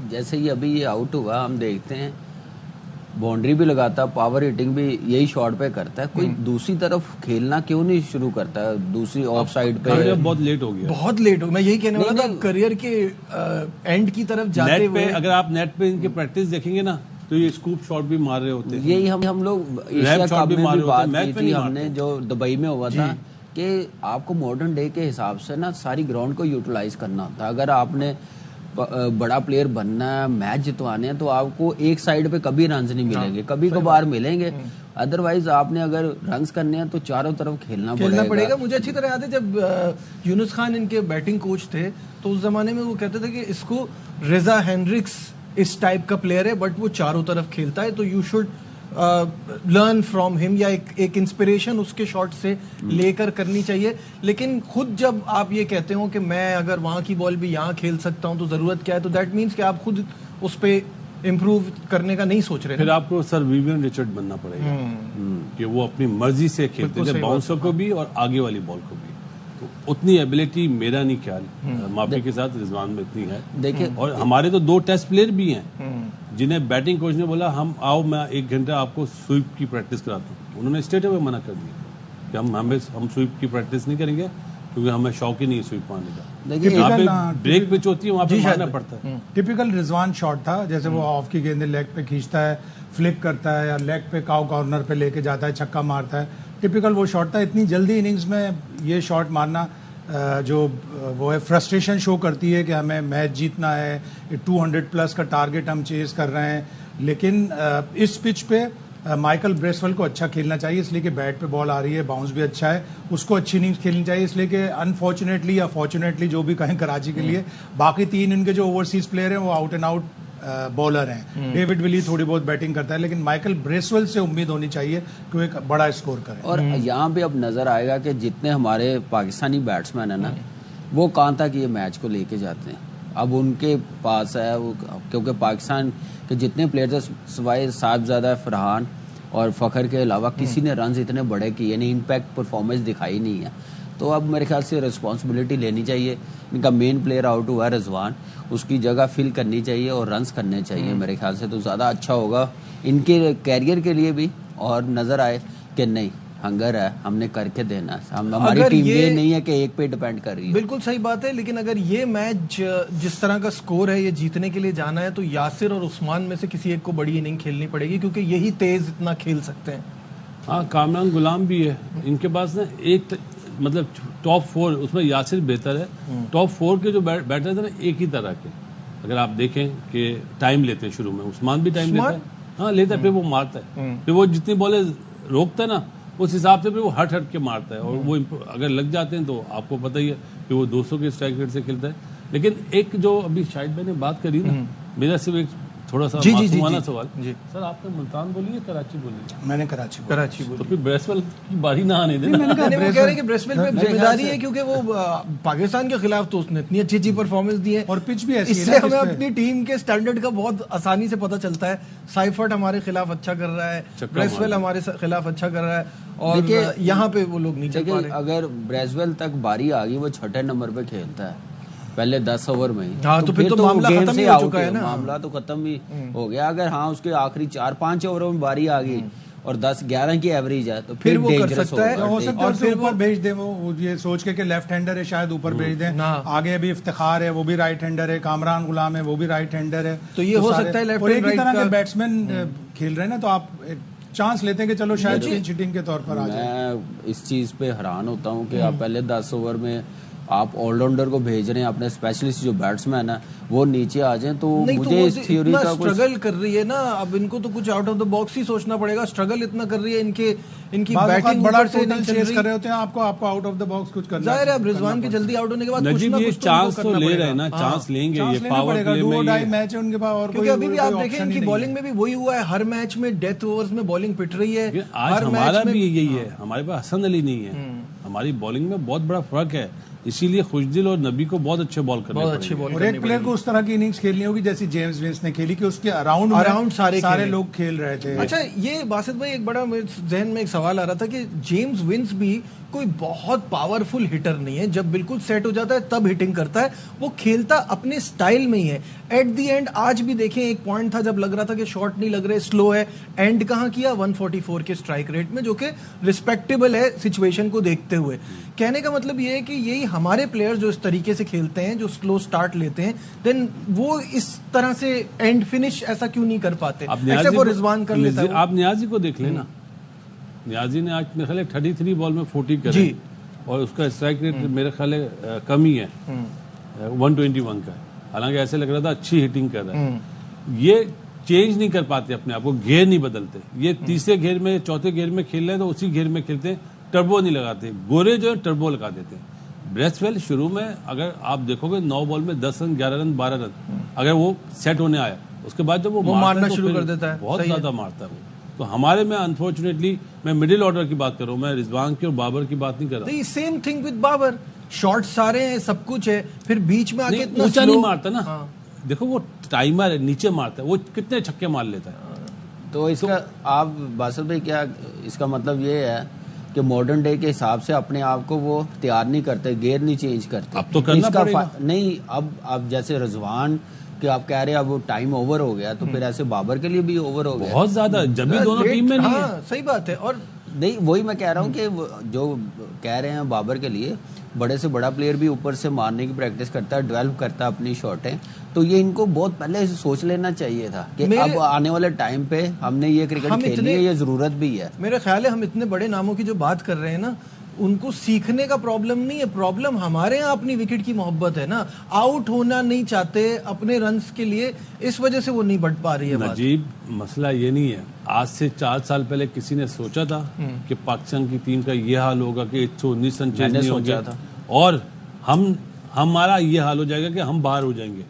جیسے یہ ابھی یہ آؤٹ ہوا ہم دیکھتے ہیں باؤنڈری بھی لگاتا, پاور ہٹنگ بھی یہی شاٹ پہ کرتا ہے, کوئی دوسری طرف کھیلنا کیوں نہیں شروع کرتا ہے دوسری آف سائڈ پہ؟ بہت لیٹ ہو گیا, بہت لیٹ ہو. میں یہی کہنے والا تھا کریئر کے اینڈ کی طرف جاتے ہوئے اگر آپ نیٹ پہ ان کی پریکٹس دیکھیں گے نا تو یہ اسکوپ شاٹ بھی مار رہے ہوتے ہیں. یہی ہم لوگ ایشیا کپ میں بھی بات کی تھی ہم نے جو دبئی میں ہوا تھا کہ آپ کو ماڈرن ڈے کے حساب سے نا ساری گراؤنڈ کو یوٹیلائز کرنا ہوتا ہے. اگر آپ نے بڑا پلیئر بننا ہے, میچ جتوانے ہیں, تو آپ کو ایک سائیڈ پہ کبھی رنز نہیں ملیں گے, کبھی کبھار ملیں گے. ادروائز آپ نے اگر رنز کرنے ہیں تو چاروں طرف کھیلنا پڑے گا. مجھے اچھی طرح یاد ہے جب یونس خان ان کے بیٹنگ کوچ تھے تو اس زمانے میں وہ کہتے تھے کہ اس کو ریزا ہینڈرکس اس ٹائپ کا پلیئر ہے بٹ وہ چاروں طرف کھیلتا ہے, تو یو شوڈ لرن فرام ہم, یا ایک انسپریشن اس کے شاٹ سے لے کر کرنی چاہیے. لیکن خود جب آپ یہ کہتے ہو کہ میں اگر وہاں کی بال بھی یہاں کھیل سکتا ہوں تو ضرورت کیا ہے, تو دیٹ مینس کہ آپ خود اس پہ امپروو کرنے کا نہیں سوچ رہے. پھر آپ کو سر ویوین ریچرڈ بننا پڑے گا کہ وہ اپنی مرضی سے کھیلتے ہیں, باؤنسر کو بھی اور آگے والی بال کو بھی. تو اتنی ایبلٹی میرا نہیں خیال, معافی کے ساتھ رضوان میں اتنی ہے. دیکھیں, اور ہمارے تو 2 ٹیسٹ پلیئر بھی ہیں جنہیں بیٹنگ کوچ نے بولا ہم آؤ میں 1 گھنٹہ آپ کو سویپ کی پریکٹس کراتا ہوں. انہوں نے اسٹیٹ اوے منع کر دیا کہ ہم سویپ کی پریکٹس نہیں کریں گے کیونکہ ہمیں شوق ہی نہیں ہے سویپ مارنے کا. یہاں پہ بریک پچ ہوتی ہے وہاں پہ مارنا پڑتا ہے. ٹپیکل رضوان شاٹ تھا, جیسے وہ آف کی گیندیں لیگ پہ کھینچتا ہے, فلک کرتا ہے یا لیگ پہ کارنر پہ لے کے جاتا ہے, چھکا مارتا ہے. ٹپیکل وہ شاٹ تھا. اتنی جلدی اننگز میں یہ شاٹ مارنا جو وہ ہے فرسٹریشن شو کرتی ہے کہ ہمیں میچ جیتنا ہے, 200+ کا ٹارگٹ ہم چیز کر رہے ہیں. لیکن اس پچ پہ مائیکل بریسویل کو اچھا کھیلنا چاہیے, اس لیے کہ بیٹ پہ بال آ رہی ہے, باؤنس بھی اچھا ہے, اس کو اچھی اننگز کھیلنی چاہیے. اس لیے کہ انفارچونیٹلی یا فارچونیٹلی جو بھی کہیں کراچی کے لیے باقی 3 ان کے جو اوورسیز پلیئر ہیں وہ آؤٹ اینڈ آؤٹ بالر ہیں. ڈیوڈ ولی تھوڑی بہت بیٹنگ کرتا ہے, لیکن مائیکل بریسویل سے امید ہونی چاہیے کہ وہ ایک بڑا اسکور کرے. اور یہاں پہ اب نظر آئے گا کہ جتنے ہمارے پاکستانی بیٹسمین ہیں نا وہ کہاں تک یہ میچ کو لے کے جاتے ہیں. اب ان کے پاس ہے وہ, کیونکہ پاکستان کے جتنے پلیئرز سوائے صاحبزادہ فرحان اور فخر کے علاوہ کسی نے رنز اتنے بڑے کیے نہیں, امپیکٹ پرفارمنس دکھائی نہیں ہے. تو اب میرے خیال سے ریسپانسبلٹی لینی چاہیے. ان کا مین پلیئر آؤٹ ہوا ہے رضوان, اس کی جگہ فل کرنی چاہیے اور رنز کرنے چاہیے. میرے خیال سے تو زیادہ اچھا ہوگا ان کے کیریئر کے لیے بھی, اور نظر آئے کہ نہیں ہنگر ہے, ہم نے کر کے دینا ہے. ہماری ٹیم یہ نہیں ہے کہ ایک پہ ڈیپینڈ کر رہی ہے. بالکل صحیح بات ہے. لیکن اگر یہ میچ جس طرح کا سکور ہے یہ جیتنے کے لیے جانا ہے تو یاسر اور عثمان میں سے کسی ایک کو بڑی اننگ کھیلنی پڑے گی, کیونکہ یہی تیز اتنا کھیل سکتے ہیں. ہاں, کامران غلام بھی ہے ان کے پاس نا, ایک مطلب ٹاپ 4 اس میں یاسر بہتر ہے. ٹاپ 4 کے جو بیٹر تھے نا ایک ہی طرح کے, اگر آپ دیکھیں کہ ٹائم لیتے ہیں شروع میں, عثمان بھی ٹائم لیتا ہے, ہاں لیتا ہے, پھر وہ مارتا ہے, پھر وہ جتنی بالیں روکتا ہے نا اس حساب سے پھر وہ ہٹ کے مارتا ہے, اور وہ اگر لگ جاتے ہیں تو آپ کو پتہ ہی ہے کہ وہ 200 کے اسٹرائک ریٹ سے کھیلتا ہے. لیکن ایک جو ابھی شاہد بھائی نے بات کری نا, میرا صرف ایک تھوڑا سا معصومانہ سوال, سر آپ نے ملتان بولی ہے کراچی بولی؟ میں نے کراچی بولی. تو پھر بریسویل کی باری نہ آنے دینا. وہ کہہ رہے ہیں کہ بریسویل پہ ذمہ داری ہے کیونکہ وہ پاکستان کے خلاف تو اس نے اتنی اچھی پرفارمنس دی ہے, اور پچ بھی ایسی ہے, اس سے ہمیں اپنی ٹیم کے سٹینڈرڈ کا بہت آسانی سے پتہ چلتا ہے. سائفرٹ ہمارے خلاف اچھا کر رہا ہے, بریسویل ہمارے خلاف اچھا کر رہا ہے, اور یہاں پہ وہ لوگ نہیں چل پا رہے. اگر بریسویل تک باری آ گئی, وہ 6 نمبر پہ کھیلتا ہے پہلے 10 اوور میں ہی, تو پھر تو معاملہ ختم ہی ہو چکا ہے نا. معاملہ تو ختم ہی ہو گیا. اگر ہاں اس کے آخری 4-5 اووروں میں باری آ گئی اور 10-11 کی ایوریج ہے تو پھر وہ کر سکتا ہے. ہو سکتا ہے پھر اوپر بھیج دیں, وہ یہ سوچ کے کہ لیفٹ ہینڈر ہے شاید اوپر بھیج دیں. آگے بھی افتخار ہے, وہ بھی رائٹ ہینڈر ہے, کامران غلام ہے, وہ بھی رائٹ ہینڈر ہے, تو یہ ہو سکتا ہے لیفٹ اور ایک ہی طرح کے بیٹسمین کھیل رہے ہیں نا, تو آپ چانس لیتے ہیں کہ چلو شاید چیٹنگ کے طور پر آ جائے. میں اس چیز پہ حیران ہوتا ہوں کہ آپ پہلے 10 اوور میں آپ آل راؤنڈر کو بھیج رہے ہیں, اپنے اسپیشلسٹ جو بیٹسمین ہیں وہ نیچے آ جائیں. تو مجھے اس تھیوری کا اسٹرگل کر رہی ہے نا, اب ان کو تو کچھ آؤٹ آف دا باکس ہی سوچنا پڑے گا. اسٹرگل اتنا کر رہی ہے ان کی بیٹنگ بڑا ٹوٹل چیز کر رہے ہوتے ہیں, آپ کو آؤٹ آف دا باکس کچھ کرنا ظاہر ہے. اب رضوان کے جلدی آؤٹ ہونے کے بعد نجیب یہ چانس تو لے رہے ہیں نا, چانس لیں گے, یہ پاور پلے میں میچ ہے ان کے پاس, اور کیونکہ ابھی بھی آپ دیکھیں ان کی بالنگ میں بھی وہی ہوا ہے, ہر میچ میں ڈیتھ اوورز میں بالنگ پٹ رہی ہے. آج ہمارا بھی یہی ہے, ہمارے پاس حسن علی نہیں ہے, ہماری بالنگ میں بہت بڑا فرق ہے, اسی لیے خوشدل اور نبی کو بہت اچھے بال کرنے پڑے. اور ایک پلیئر کو اس طرح کی اننگز کھیلنی ہوگی جیسی جیمز ونس نے کھیلی, کہ اس کے اراؤنڈ سارے لوگ کھیل رہے تھے. اچھا, یہ باسط بھائی ایک بڑا ذہن میں ایک سوال آ رہا تھا کہ جیمز ونس بھی کوئی بہت پاورفل ہٹر نہیں ہے. جب بالکل سیٹ ہو جاتا ہے تب ہٹنگ کرتا ہے. وہ کھیلتا اپنے سٹائل میں ہی ہے. ایٹ دی اینڈ آج بھی دیکھیں ایک پوائنٹ تھا جب لگ رہا تھا کہ شارٹ نہیں لگ رہے, سلو ہے, اینڈ کہاں کیا 144 کے اسٹرائک ریٹ میں, جو کہ ریسپیکٹیبل ہے سچویشن کو دیکھتے ہوئے. کہنے کا مطلب یہ ہے کہ یہی ہمارے پلیئر جو اس طریقے سے کھیلتے ہیں, جو سلو سٹارٹ لیتے ہیں, دین وہ اس طرح سے اینڈ فنش ایسا کیوں نہیں کر پاتے. ایسے وہ رضوان کر لیتا ہے. آپ نیازی کو دیکھ لینا, نیازی نے آج میرے خیال 33 بال میں 40 کرے اور اس کا اسٹرائک ریٹ میرے خیال کم ہی ہے 121 کا. حالانکہ ایسے لگ رہا تھا اچھی ہٹنگ کر رہا ہے. یہ چینج نہیں کر پاتے اپنے آپ کو, گیئر نہیں بدلتے. یہ تیسرے گیئر میں چوتھے گیئر میں کھیل رہے ہیں تو اسی گیئر میں کھیلتے ہیں, ٹربو نہیں لگاتے. گورے جو ہے ٹربو لگا دیتے ہیں. بریسٹ ویل شروع میں اگر آپ دیکھو گے 9 بال میں 10 رن 11 رن 12 رن اگر وہ سیٹ ہونے آیا, اس کے بعد جب وہ مارنا شروع کر دیتا ہے, بہت زیادہ مارتا ہے وہ. تو ہمارے میں انفارچونیٹلی میں مڈل آرڈر کی بات کر رہا ہوں, میں رضوان کی اور بابر کی بات نہیں کر رہا. Same thing with Babar, short سارے ہیں, سب کچھ ہے, پھر بیچ میں آگے اتنا اونچا نہیں مارتا نا. دیکھو وہ ٹائمر ہے, نیچے مارتا ہے, وہ کتنے چھکے مار لیتا ہے. تو اس کا آپ باسل بھائی کیا اس کا مطلب یہ ہے کہ ماڈرن ڈے کے حساب سے اپنے آپ کو وہ تیار نہیں کرتے, گیئر نہیں چینج کرتے. اب تو کرنا پڑے گا. نہیں, اب جیسے رضوان کہ آپ کہہ رہے ہیں اب وہ ٹائم اوور ہو گیا, تو پھر ایسے بابر کے لیے بھی اوور ہو گیا بہت زیادہ, جب بھی دونوں ٹیم میں نہیں ہے. صحیح بات ہے. اور نہیں, وہی میں کہہ رہا ہوں کہ جو کہہ رہے ہیں بابر کے لیے, بڑے سے بڑا پلیئر بھی اوپر سے مارنے کی پریکٹس کرتا ہے, ڈیولپ کرتا ہے اپنی شاٹیں. تو یہ ان کو بہت پہلے سوچ لینا چاہیے تھا کہ اب آنے والے ٹائم پہ ہم نے یہ کرکٹ کھیلنی ہے, یہ ضرورت بھی ہے. میرا خیال ہے ہم اتنے بڑے ناموں کی جو بات کر رہے ہیں نا, ان کو سیکھنے کا پرابلم نہیں ہے, پرابلم ہمارے ہاں اپنی وکٹ کی محبت ہے نا. آؤٹ ہونا نہیں چاہتے اپنے رنز کے لیے, اس وجہ سے وہ نہیں بڑھ پا رہی ہے. نجیب, مسئلہ یہ نہیں ہے. آج سے 4 سال پہلے کسی نے سوچا تھا کہ پاکستان کی ٹیم کا یہ حال ہوگا کہ 119 رن چیز نہیں ہو گیا, اور ہمارا یہ حال ہو جائے گا کہ ہم باہر ہو جائیں گے.